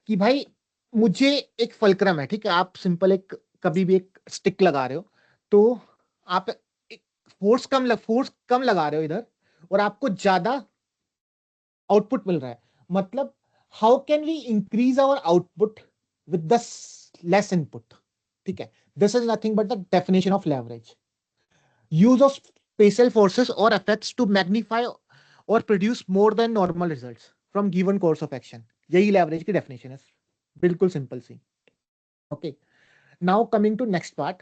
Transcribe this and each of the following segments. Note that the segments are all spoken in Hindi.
कि भाई मुझे एक फलक्रम है, ठीक है, आप सिंपल एक कभी भी एक स्टिक लगा रहे हो, तो आप फोर्स कम लगा रहे हो इधर, और आपको ज्यादा आउटपुट मिल रहा है। मतलब how can we increase our output with the less input? ठीक है, this is nothing but the definition of leverage. Use of special forces और इफेक्ट्स टू मैग्नीफाई और produce more than normal results from given course of action. यही लेवरेज की डेफिनेशन है, बिल्कुल सिंपल सी। Okay, now coming to next part,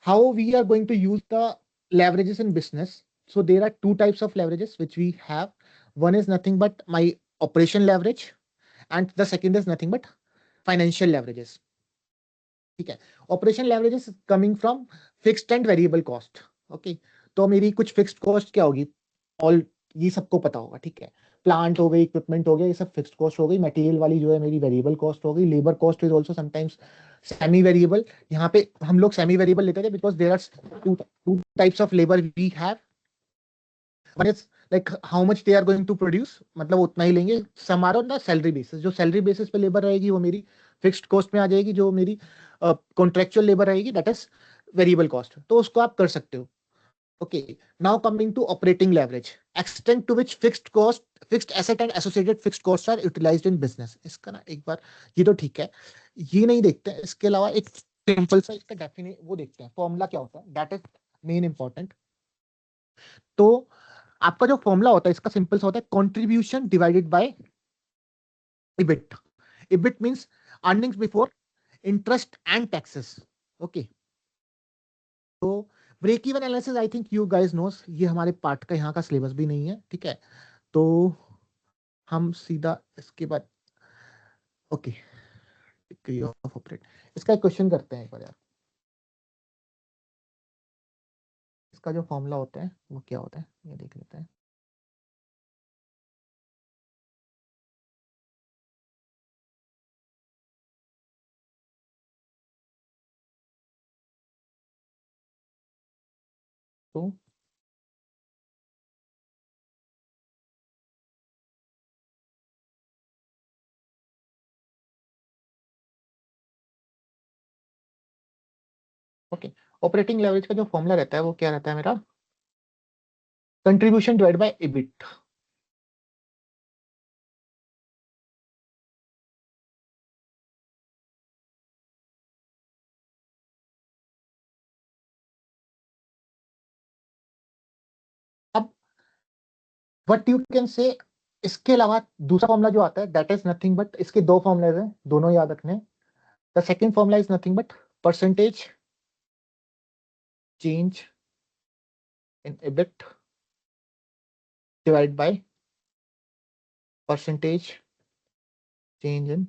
how we are going to use the leverages in business. So there are two types of leverages which we have. One is nothing but my operation leverage, and the second is nothing but financial leverages. ठीक है, operation leverages coming from fixed and variable cost. Okay, तो मेरी कुछ फिक्स्ड कॉस्ट क्या होगी, ऑल ये सबको पता होगा, ठीक है। प्लांट हो गई, इक्विपमेंट हो गया, ये सब फिक्स्ड कॉस्ट हो गई। मटेरियल वाली जो है मेरी वेरिएबल कॉस्ट हो गई। Labour cost is also sometimes semi variable. यहाँ पे हम लोग सेमी वेरिएबल लेते थे because there are two types of labour we have. One is like how much they are going to produce, मतलब उतना ही लेंगे। Some are on the salary basis, जो सैलरी बेसिस पे लेबर रहेगी वो मेरी फिक्स्ड कॉस्ट में आ जाएगी। जो मेरी कॉन्ट्रेक्चुअल लेबर रहेगी दैट इज वेरिएबल कॉस्ट, तो उसको आप कर सकते हो। Okay, now coming to operating leverage, extent to which fixed asset and associated fixed cost are utilized in business. इसका ना एक बार ये तो ठीक है, ये नहीं देखते हैं, इसके अलावा एक सिंपल सा इसका डेफिनेट वो देखते हैं, फॉर्मूला क्या होता है, दैट इज मेन इंपॉर्टेंट। तो आपका जो फॉर्मूला होता है इसका सिंपल सा होता है, contribution divided by EBIT। EBIT means earnings before interest and taxes. Okay, तो break even analysis I think you guys knows, ये हमारे पार्ट का यहाँ का सिलेबस भी नहीं है, ठीक है। तो हम सीधा इसके बाद ओके, डिग्री ऑफ ऑपरेट, इसका एक क्वेश्चन करते हैं एक बार यार। इसका जो फॉर्मूला होता है वो क्या होता है ये देख लेते हैं। तो ओके, ऑपरेटिंग लेवरेज का जो फॉर्मूला रहता है वो क्या रहता है मेरा, कंट्रीब्यूशन डिवाइड बाय EBIT। अब व्हाट यू कैन से, इसके अलावा दूसरा फॉर्मूला जो आता है दैट इज नथिंग बट, इसके दो फॉर्मूलाज हैं, दोनों याद रखने। The second formula is nothing but percentage change in EBIT divide by percentage change in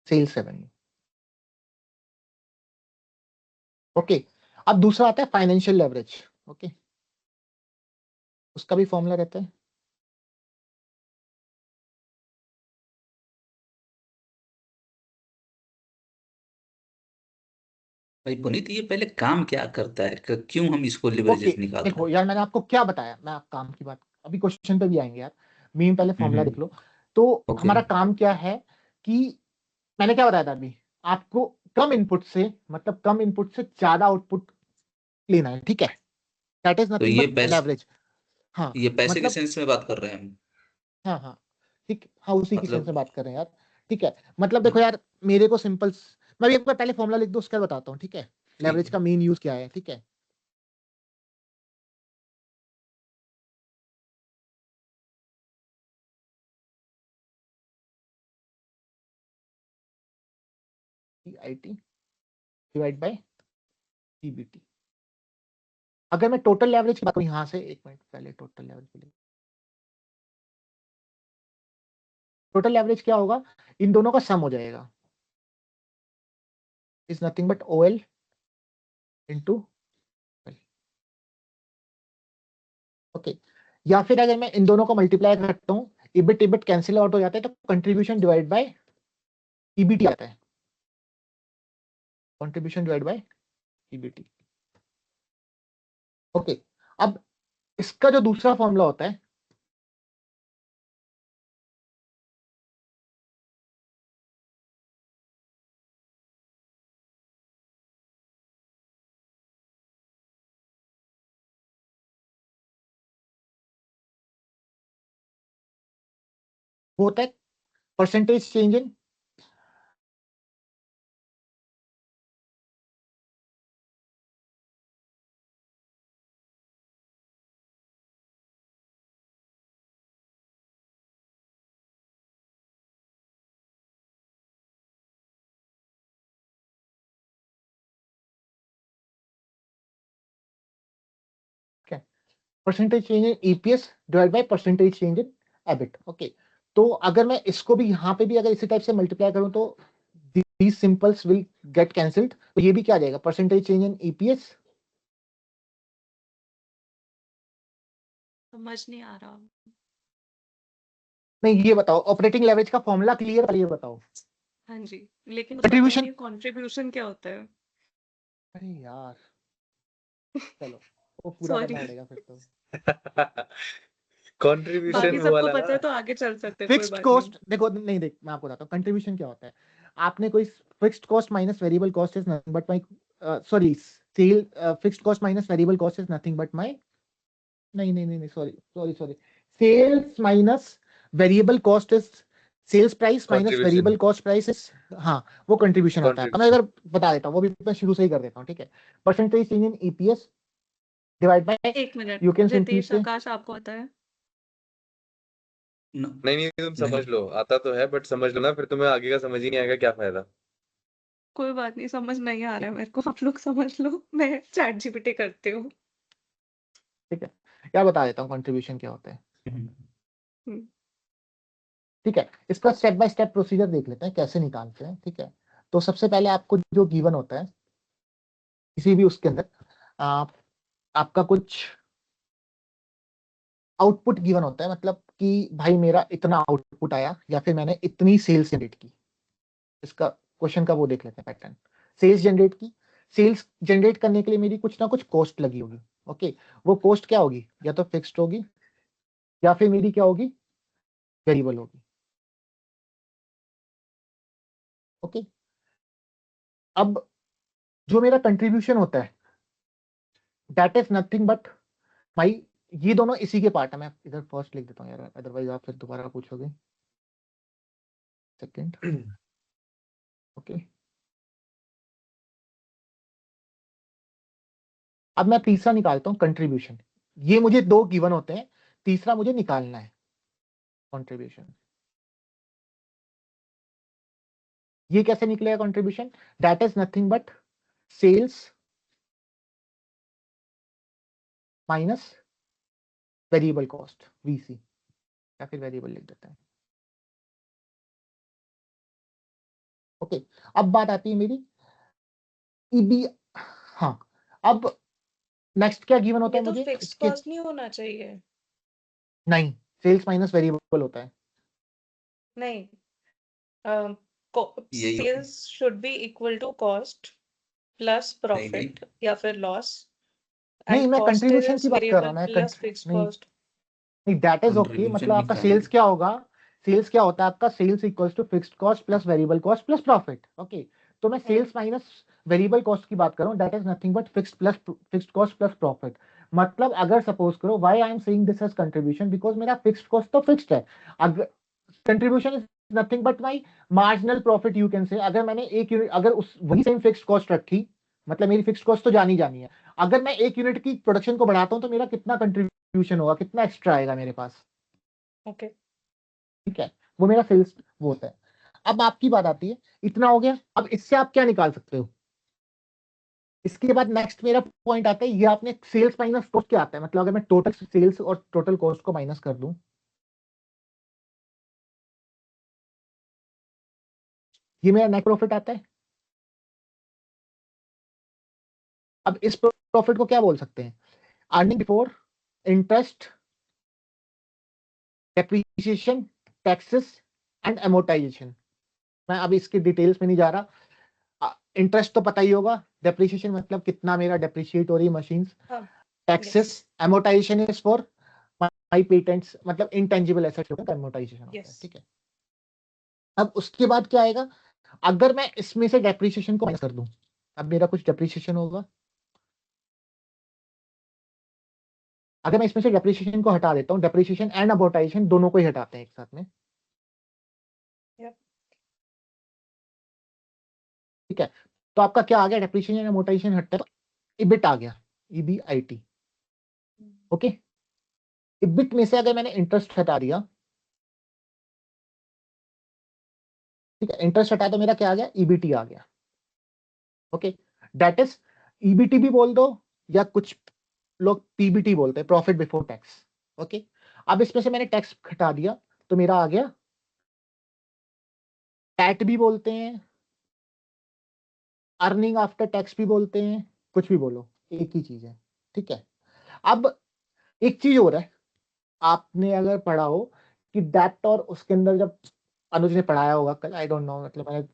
sales revenue. Okay, अब दूसरा आता है फाइनेंशियल लेवरेज। ओके, उसका भी फॉर्मूला रहता है, भाई पुनीत, ये पहले काम क्या करता है, क्यों हम इसको ओके। लिवरेजेस निकाल रहे देखो यार, मैंने आपको क्या बताया, मैं आप काम की बात अभी क्वेश्चन पे भी आएंगे यार, मीन पहले हैं? फॉर्मूला देख लो। तो ओके। हमारा काम क्या है कि मैंने क्या बताया था अभी आपको, कम इनपुट से, मतलब कम इनपुट से ज्यादा आउटपुट लेना है, ठीक है। दैट इज तो नथिंग बट लेवरेज। हाँ, ये पैसे के मतलब सेंस में बात कर रहे हैं हम? हाँ हाँ, ठीक, हाँ उसी की सेंस से मतलब बात कर रहे हैं यार। ठीक है, मतलब देखो हाँ, यार, मेरे को सिंपल, मैं भी एक बार पहले फॉर्मूला लिख दो उसके बाद बताता हूँ, ठीक है। ठीक लेवरेज है। का मेन यूज क्या है, ठीक है। IT divide by EBT। अगर मैं टोटल लेवरेज की बात करूँ यहाँ से, एक मिनट पहले टोटल लेवरेज के लिए, टोटल लेवरेज क्या होगा, इन दोनों का सम हो जाएगा, is nothing but OL into. Okay, या फिर अगर मैं इन दोनों को मल्टीप्लाई करता हूँ, EBIT EBIT कैंसिल आउट हो जाता है, तो कंट्रीब्यूशन डिवाइड बाय EBT आता है, contribution divide by EBT। Okay, अब इसका जो दूसरा फॉर्मूला होता है वो होता है percentage change in percentage change in EPS divide by percentage change in EBIT. Okay, तो अगर मैं इसको भी यहाँ पे भी अगर इसी टाइप से मल्टीप्लाई करूं तो these simples will get cancelled, तो ये भी क्या आ जाएगा, परसेंटेज चेंज इन ईपीएस। समझ नहीं आ रहा। नहीं, ये बताओ ऑपरेटिंग लेवरेज का फॉर्मूला क्लियर है, ये बताओ। हाँ जी, लेकिन मुझे पता कंट्रीब्यूशन, नहीं कंट्रीब्यूशन क्या होता है। अरे यार चलो वो पूरा करना सॉरी, पड़ेगा फिर तो। कंट्रीब्यूशन बाकी वो सबको वाला पता है ना। तो आगे चल सकते हैं, कोई फिक्स्ड बात नहीं। कॉस्ट देखो, नहीं देख मैं आपको बताता हूँ कंट्रीब्यूशन क्या होता है। आपने कोई fixed cost minus variable cost is nothing but my, sorry, sale, fixed cost minus variable cost is nothing but my, नहीं नहीं नहीं नहीं, sorry sorry sorry, sales minus variable cost is, sales price minus contribution, variable cost price is, हाँ वो कंट्रीब्यूशन होता है आपका। मैं कंट्रीब्यूशन। अगर बता देता हूँ वो भी मैं शुरू से ही कर देता हूँ, ठीक है। Percentage change in EPS divide by, एक minute, you can simply Ritesh से, आकाश आपको आता है? नहीं नहीं, तुम समझ नहीं, लो, आता तो है बट समझ लो ना, फिर तुम्हें आगे का समझ ही नहीं आएगा, क्या फायदा। कोई बात नहीं, समझ नहीं आ रहा है मेरे को, आप लोग समझ लो, मैं चैट जीपीटी करती हूँ। ठीक है, क्या बता देता हूँ कंट्रीब्यूशन क्या होता है। हम्म, ठीक है, इसका स्टेप बाय स्टेप प्रोसीजर देख लेते हैं कैसे निकालते हैं। ठीक है, तो सबसे पहले आपको जो गिवन होता है किसी भी उसके अंदर, आप, आपका कुछ आउटपुट गिवन होता है, मतलब कि भाई मेरा इतना आउटपुट आया या फिर मैंने इतनी सेल्स जनरेट की। इसका क्वेश्चन का वो देख लेते हैं पैटर्न। सेल्स जनरेट की, सेल्स जनरेट करने के लिए मेरी कुछ ना कुछ कॉस्ट लगी होगी। ओके, वो कॉस्ट क्या होगी, या तो फिक्स्ड होगी या फिर मेरी क्या होगी, वेरिएबल होगी। ओके, अब जो मेरा कंट्रीब्यूशन होता है दैट इज नथिंग बट माई, ये दोनों इसी के पार्ट है। मैं इधर फर्स्ट लिख देता हूँ यार, अदरवाइज आप फिर दोबारा पूछोगे। सेकंड, ओके, अब मैं तीसरा निकालता हूँ कंट्रीब्यूशन। ये मुझे दो गिवन होते हैं, तीसरा मुझे निकालना है कंट्रीब्यूशन। ये कैसे निकलेगा contribution, that is nothing but sales minus variable cost, VC, या फिर वेरिएबल लिख देते हैं। ओके, अब बात आती है मेरी ईबी, हाँ, अब नेक्स्ट क्या गिवन होता ये है तो मुझे फिक्स्ड इसके, कॉस्ट नहीं होना चाहिए। नहीं, सेल्स माइनस वेरिएबल होता है। नहीं, यही होता है। Sales should be equal to cost plus नहीं नहीं, प्रॉफिट या फिर लॉस, नहीं, एंड मैं कॉस्ट कंट्रीब्यूशन इज की बात कर रहा वेरिएबल हूँ, मैं प्लस फिक्स्ड नहीं कॉस्ट। नहीं, दैट इज ओके, मतलब कंट्रीब्यूशन आपका सेल्स निकालना। क्या होगा, सेल्स क्या होता है आपका, sales equals to fixed cost plus variable cost plus profit. Okay, तो मैं सेल्स माइनस वेरिएबल कॉस्ट की बात कर रहा हूँ, that is nothing but fixed cost plus profit. मतलब अगर सपोज करो, why I am saying this as contribution, because मेरा फिक्स्ड कॉस्ट तो फिक्स्ड है। अगर contribution is nothing but my marginal profit, you can say, अगर मैंने एक यूनिट, अगर उस वही सेम फिक्स्ड कॉस्ट रखी, मतलब मेरी फिक्स्ड कॉस्ट तो जानी जानी है, अगर मैं एक यूनिट की प्रोडक्शन को बढ़ाता हूं तो मेरा कितना कंट्रीब्यूशन होगा, कितना एक्स्ट्रा आएगा मेरे पास। ओके, ठीक है, वो मेरा सेल्स वो होता है। अब आपकी बात आती है, इतना हो गया, अब इससे आप क्या निकाल सकते हो। इसके बाद नेक्स्ट मेरा पॉइंट आता है, ये आपने सेल्स माइनस कॉस्ट क्या आता है, मतलब अगर मैं टोटल सेल्स और टोटल कॉस्ट को माइनस कर दूं, ये मेरा नेट प्रॉफिट आता है। अब इस प्रॉफिट को क्या बोल सकते हैं, earning before interest, depreciation, taxes and amortization। मैं अभी इसकी डिटेल्स में नहीं जा रहा। इंटरेस्ट तो पता ही होगा, डेप्रीशिएशन मतलब कितना मेरा डेप्रीशिएट हो रही है मशीन्स, हाँ, taxes, yes, amortization is for my patents, मतलब इंटेंजिबल एसेट्स का amortization होता है। यस, ठीक है, अब उसके बाद क्या आएगा, अगर मैं इसमें से डेप्रीशिएशन को माइनस कर दूं, अब मेरा कुछ डेप्रीशिएशन होगा, अगर मैं इसमें से डेप्रीशिएशन को हटा देता हूं, डेप्रीशिएशन एंड amortization दोनों को ही हटाते हैं एक साथ में, Yep. ठीक है, तो आपका क्या आ गया, डेप्रिसिएशन या अमोर्टाइजेशन हटता है, इबिट आ गया, EBIT। ओके, इबिट में से अगर मैंने इंटरेस्ट हटा दिया, ठीक है, इंटरेस्ट हटा तो मेरा क्या आ गया, EBT आ गया। ओके, दैट इज, EBT भी बोल दो या कुछ लोग PBT बोलते हैं, प्रॉफिट बिफोर टैक्स। ओके, अब इसमें से मैंने टैक्स हटा दिया तो मेरा आ गया, टैट भी बोलते हैं, अर्निंग आफ्टर टैक्स भी बोलते हैं, कुछ भी बोलो, एक ही चीज है। ठीक है, अब एक चीज और है, आपने अगर पढ़ा हो कि दैट, और उसके अंदर जब अनुज ने पढ़ाया होगा कल, आई डोंट नो, मतलब मैंने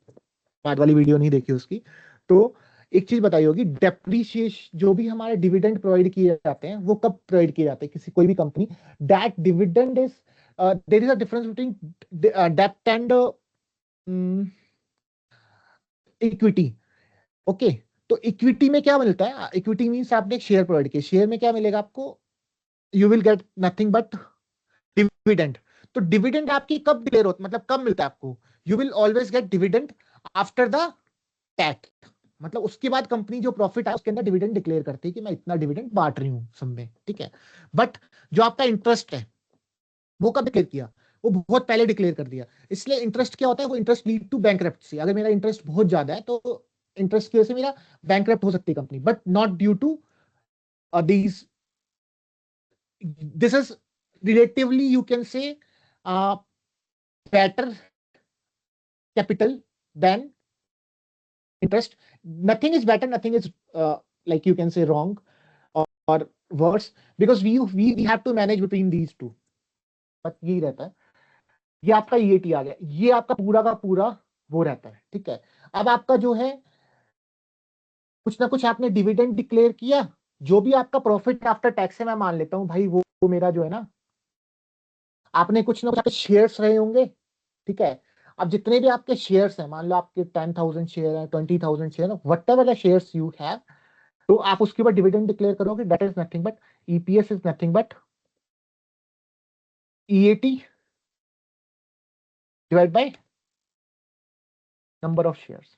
बाद वाली वीडियो नहीं देखी उसकी, तो एक चीज बताई होगी, डेप्रीशिएशन, जो भी हमारे डिविडेंड प्रोवाइड किए जाते हैं वो कब प्रोवाइड किए जाते हैं किसी कोई भी company, that dividend is, there is a difference between डेप्ट एंड इक्विटी। ओके, तो इक्विटी में क्या मिलता है, इक्विटी मींस आपने एक शेयर प्रोवाइड किया, शेयर में क्या मिलेगा आपको, you will get nothing but dividend. तो डिविडेंड आपकी कब डिक्लेयर होता, मतलब कब मिलता है आपको, you will always get dividend after the tax, मतलब उसके बाद कंपनी जो प्रॉफिट है उसके अंदर डिविडेंड डिक्लेयर करती है कि मैं इतना डिविडेंड बांट रही हूं सब में। ठीक है, बट जो आपका इंटरेस्ट है वो कब डिक्लेयर किया, वो बहुत पहले डिक्लेयर कर दिया। इसलिए इंटरेस्ट क्या होता है, वो इंटरेस्ट लीड टू बैंकरप्सी। अगर मेरा इंटरेस्ट बहुत ज्यादा है तो इंटरेस्ट की वजह से मेरा बैंकरप्ट हो सकती है company, but not due to these, this is relatively you can say better capital than interest. Nothing is better, nothing is like you can say wrong or worse, because we have to manage between these two, but यही रहता है। ये आपका EAT आ गया, ये आपका पूरा का पूरा वो रहता है। ठीक है, अब आपका जो है कुछ ना कुछ आपने डिविडेंड डिक्लेयर किया, जो भी आपका प्रॉफिट आफ्टर टैक्स है मैं मान लेता हूं भाई वो मेरा जो है ना, आपने कुछ ना कुछ शेयर्स रहे होंगे। ठीक है, अब जितने भी आपके शेयर्स हैं, मान लो आपके 10,000 शेयर है, 20,000 शेयर है, what ever the shares you have, तो आप उसके ऊपर डिविडेंड डिक्लेयर करोगे, that is nothing but EPS is nothing but EAT divide by number of shares.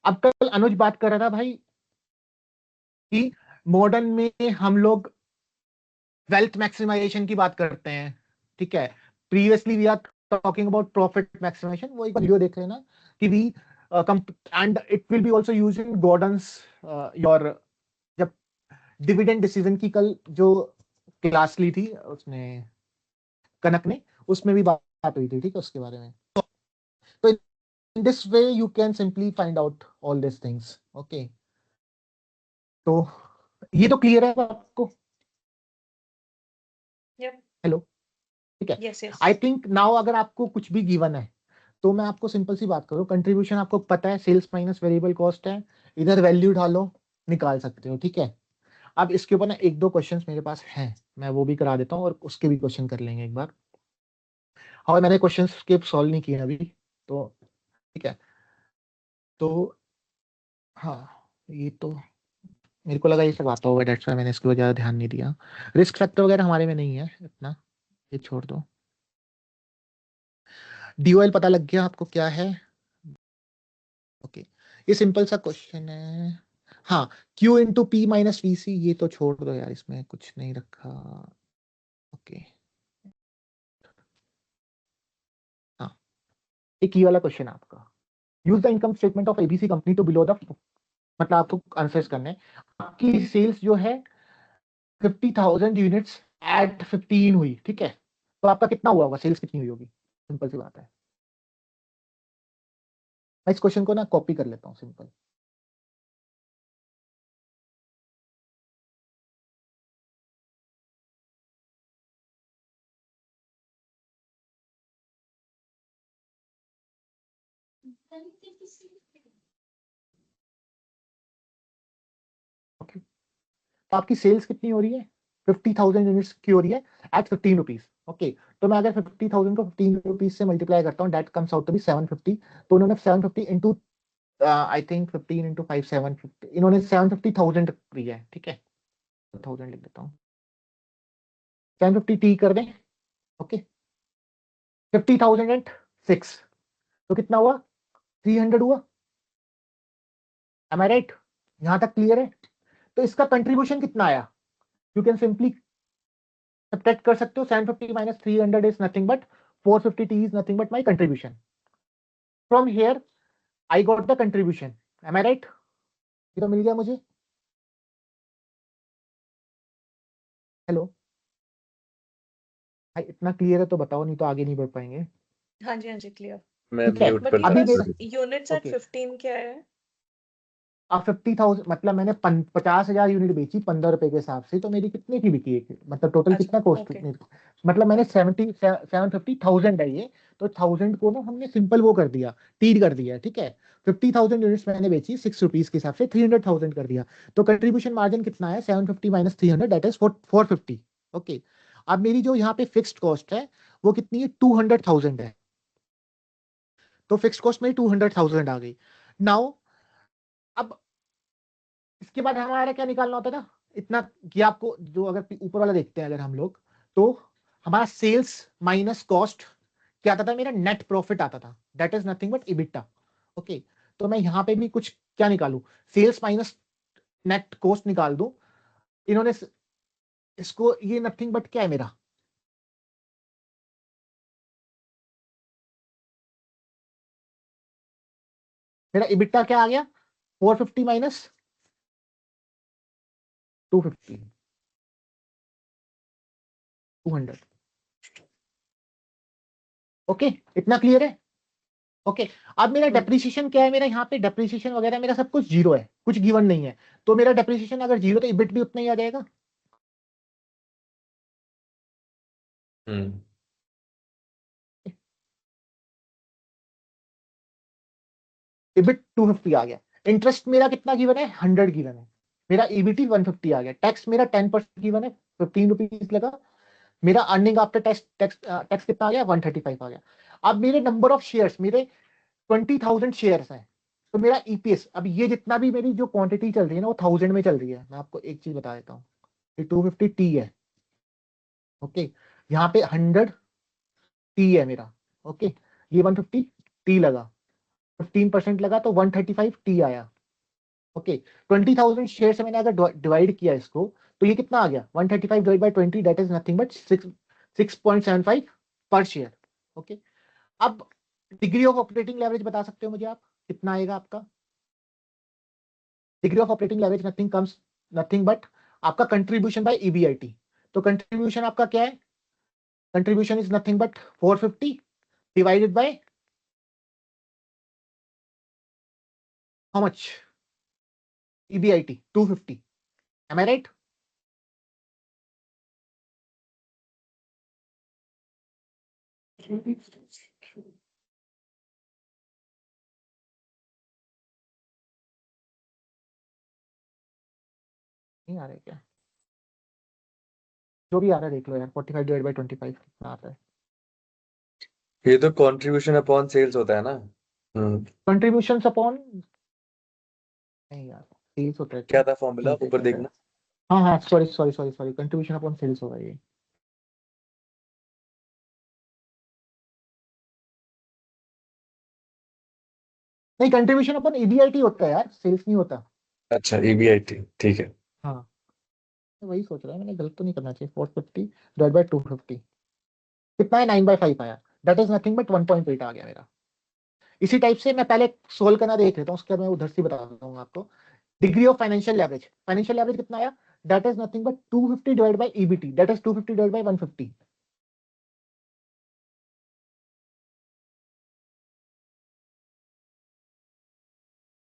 अब कल अनुज बात कर रहा था भाई कि मॉडर्न में हम लोग वेल्थ मैक्सिमाइजेशन की बात करते हैं। ठीक है, previously we are talking about profit maximization, वो एक वीडियो देख लेना कि we and it will be also used in Gordon's your, जब डिविडेंड डिसीजन की कल जो क्लास ली थी उसने, कनक ने, उसमें भी बात हुई थी। ठीक है, उसके बारे में। तो in this way you can simply find out all this things. Okay, तो ये तो क्लियर है आपको। Yep. हेलो, ठीक है, Yes, yes. I think now अगर आपको कुछ भी गिवन है तो मैं आपको सिंपल सी बात करूं, कंट्रीब्यूशन आपको पता है, सेल्स माइनस वेरिएबल कॉस्ट है, इधर वैल्यू डालो, निकाल सकते हो। ठीक है, अब इसके ऊपर ना एक दो क्वेश्चंस मेरे पास हैं, मैं वो भी करा देता हूं और उसके भी क्वेश्चन कर लेंगे एक बार। हाँ, मैंने क्वेश्चंस के सॉल्व नहीं किए अभी, तो ठीक है, तो हाँ, ये तो मेरे को लगा ये सब आता होगा, डेट्स व्हाई मैंने इसके ऊपर ज्यादा ध्यान नहीं दिया। रिस्क फैक्टर वगैरह हमारे में नहीं है इतना, ये छोड़ दो। DOL पता लग गया आपको क्या है। ओके, ये सिंपल सा क्वेश्चन है। हाँ, Q into P minus VC, ये तो छोड़ दो यार, इसमें कुछ नहीं रखा। ओके, हाँ, एक ये वाला क्वेश्चन है आपका, use the income statement of ABC company to below the, मतलब आपको आंसर्स करने हैं। आपकी सेल्स जो है 50,000 यूनिट्स एट 15 हुई। ठीक है, तो आपका कितना हुआ होगा, सेल्स कितनी हुई होगी, सिंपल सी बात है। मैं इस क्वेश्चन को ना कॉपी कर लेता हूँ सिंपल। ओके, तो आपकी सेल्स कितनी हो रही है, 50,000 यूनिट्स की हो रही है एट 15 रुपीज। ओके, तो मैं अगर 50,000 को 15 रुपीज से मल्टीप्लाई करता हूँ, that comes out to be 750। तो उन्होंने 750 इंटू, आई थिंक 15 इंटू 5 750, इन्होंने 750,000 लिया है। ठीक है, 1000 लिख देता हूँ, 750 टी कर दें। ओके, 50,006 तो कितना हुआ? 300 हुआ। M I right? यहां तक क्लियर है? तो इसका कंट्रीब्यूशन कितना आया? यू कैन सिंपली सब्ट्रैक्ट कर सकते हो। 750 minus 300 is nothing but 450 T is nothing but my contribution. From here I got the contribution. Am I right? ये तो मिल गया मुझे। हेलो भाई, इतना क्लियर है तो बताओ, नहीं तो आगे नहीं बढ़ पाएंगे। हाँ जी क्लियर। मैं ठीक है, म्यूट बट पर अभी लगा मेरा यूनिट्स एट ओके 15 क्या है? अब 50,000 मतलब मैंने 50,000 यूनिट बेची 15 रुपए के हिसाब से, तो मेरी कितने की बिकी है? मतलब टोटल अच्छा कितना कॉस्ट ओके कितने? मतलब मैंने 750,000 है ये, तो 1000 को ना हमने सिंपल वो कर दिया, टीड कर दिया। ठीक है, 50,000 यूनिट्स मैंने बेची 6 रुपीज के हिसाब से, 300,000 कर दिया। तो कंट्रीब्यूशन मार्जिन कितना है? 750 माइनस 300 दैट इज 450। ओके, अब मेरी जो यहाँ पे फिक्स्ड कॉस्ट है वो कितनी है? 200,000 है। तो फिक्स्ड कॉस्ट मेरी 200,000 आ गई। नाउ अब इसके बाद हमारा क्या निकालना होता है ना, इतना कि आपको जो अगर ऊपर वाला देखते हैं अगर हम लोग, तो हमारा सेल्स माइनस कॉस्ट क्या आता था? मेरा नेट प्रॉफिट आता था, that is nothing but EBITDA. Okay, तो मैं यहां पे भी कुछ क्या निकालू? सेल्स माइनस नेट कॉस्ट निकाल दूं। इन्होंने इसको, ये नथिंग बट क्या है मेरा? मेरा इबिटा क्या आ गया? 450 माइनस 250, 200। ओके, इतना क्लियर है? ओके, अब मेरा डेप्रिसिएशन क्या है? मेरा यहाँ पे डेप्रिसिएशन वगैरह मेरा सब कुछ जीरो है, कुछ गिवन नहीं है। तो मेरा डेप्रिसिएशन अगर जीरो, तो इबिट भी उतना ही आ जाएगा। हम्म इबिट 250 आ गया। इंटरेस्ट मेरा कितना गिवन है? 100 गिवन है। मेरा ईबीटी 150 आ गया। टैक्स मेरा 10% गिवन है, 15 रुपीज लगा। मेरा earning after tax tax tax कितना आ गया? 135 आ गया। अब मेरे नंबर ऑफ शेयर्स, मेरे 20,000 शेयर्स हैं। तो मेरा ईपीएस, अब ये जितना भी मेरी जो क्वांटिटी चल रही है ना, वो 1000 में चल रही है। मैं आपको एक चीज बता देता हूँ, ये 250 टी है। ओके, यहाँ पे 100 टी है मेरा। ओके, ये 150 टी लगा, 15% लगा तो 135 टी आया। ओके, 20,000 शेयर से मैंने अगर डिवाइड किया इसको, तो ये कितना आ गया? 135 divide by 20 that is nothing but 6.75 per share. Okay, अब डिग्री ऑफ ऑपरेटिंग लेवरेज बता सकते हो मुझे आप, कितना आएगा आपका? Degree of operating leverage nothing but आपका कंट्रीब्यूशन बाय ईबीआईटी। तो कंट्रीब्यूशन आपका क्या है? Contribution is nothing but 450 divided by how much? EBIT 250। Am I right? नहीं आ रहा है क्या? जो भी आ रहा है देख लो यार, 45 डिवाइड बाय 25 कितना आता है? ये तो कंट्रीब्यूशन अपॉन सेल्स होता है ना। कंट्रीब्यूशन अपॉन, नहीं यार, सेल्स होता है क्या क्या? था फॉर्मूला? एक ऊपर मिनट देखना। यार। हाँ हाँ, sorry sorry sorry sorry, contribution upon sales होगा ये। नहीं, कंट्रीब्यूशन अपॉन ईबीआईटी होता है यार, सेल्स नहीं होता। अच्छा, ईबीआईटी, ठीक है। हाँ, मैं वही सोच रहा है, मैंने गलत तो नहीं करना चाहिए। 450 डिवाइड बाय 250 कितना है? 9/5 आया, दैट इज नथिंग बट 1.8 आ गया मेरा। इसी टाइप से मैं पहले सोल्व करना देख लेता हूँ, उसके बाद मैं उधर से बता दूंगा आपको। डिग्री ऑफ फाइनेंशियल एवरेज कितना आया? That is nothing but 250 divide by EBT, that is 250 divide by 150।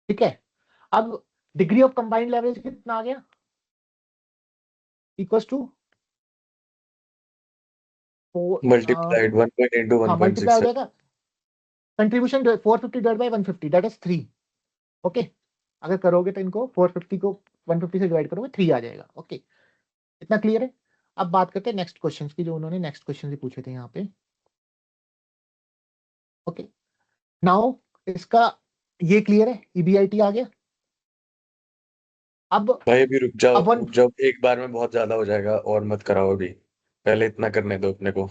ठीक है, अब डिग्री ऑफ कंबाइंड लेवरेज कितना आ गया? इक्वल्स टू मल्टीप्लाइड 1 इंटू हाँ, मल्टीप्लाई हो 1.67। जाएगा। Contribution 450 divide by 150 that is 3। Okay, अगर करोगे तो इनको 450 को 150 से डिवाइड करोगे 3 आ जाएगा। ओके, इतना क्लियर है? अब बात करते हैं नेक्स्ट क्वेश्चन की, जो उन्होंने नेक्स्ट क्वेश्चन भी पूछे थे यहाँ पे। ओके, नाउ इसका ये क्लियर है, ईबीआईटी आ गया। अब भाई अभी रुक जाओ, अब वन, रुक जाओ, एक बार में बहुत ज्यादा हो जाएगा और मत कराओ अभी। पहले इतना करने दो अपने को।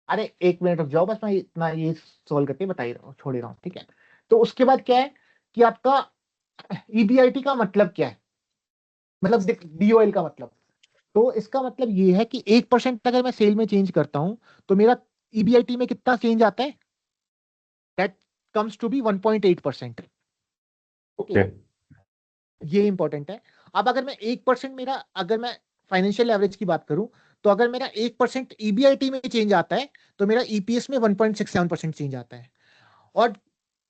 अरे एक मिनट रुक जाओ, बस मैं इतना ये सॉल्व करके बता ही रहा हूँ, छोड़ ही रहा हूँ, ठीक है। तो उसके बाद क्या है कि आपका ईबीआईटी का मतलब क्या है, मतलब डीओएल का मतलब, तो इसका मतलब ये है कि 1% अगर मैं सेल में चेंज करता हूं तो मेरा ईबीआईटी में कितना चेंज आता है, that comes to be 1.8%। Okay ये इंपॉर्टेंट है। अब अगर मैं 1% मेरा, अगर मैं फाइनेंशियल एवरेज की बात करूं, तो अगर मेरा 1% ईबीआईटी में चेंज आता है तो मेरा ईपीएस में 1.67% चेंज आता है। और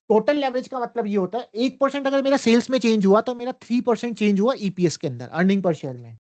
टोटल लेवरेज का मतलब ये होता है 1% अगर मेरा सेल्स में चेंज हुआ तो मेरा 3% चेंज हुआ ईपीएस के अंदर, अर्निंग पर शेयर में।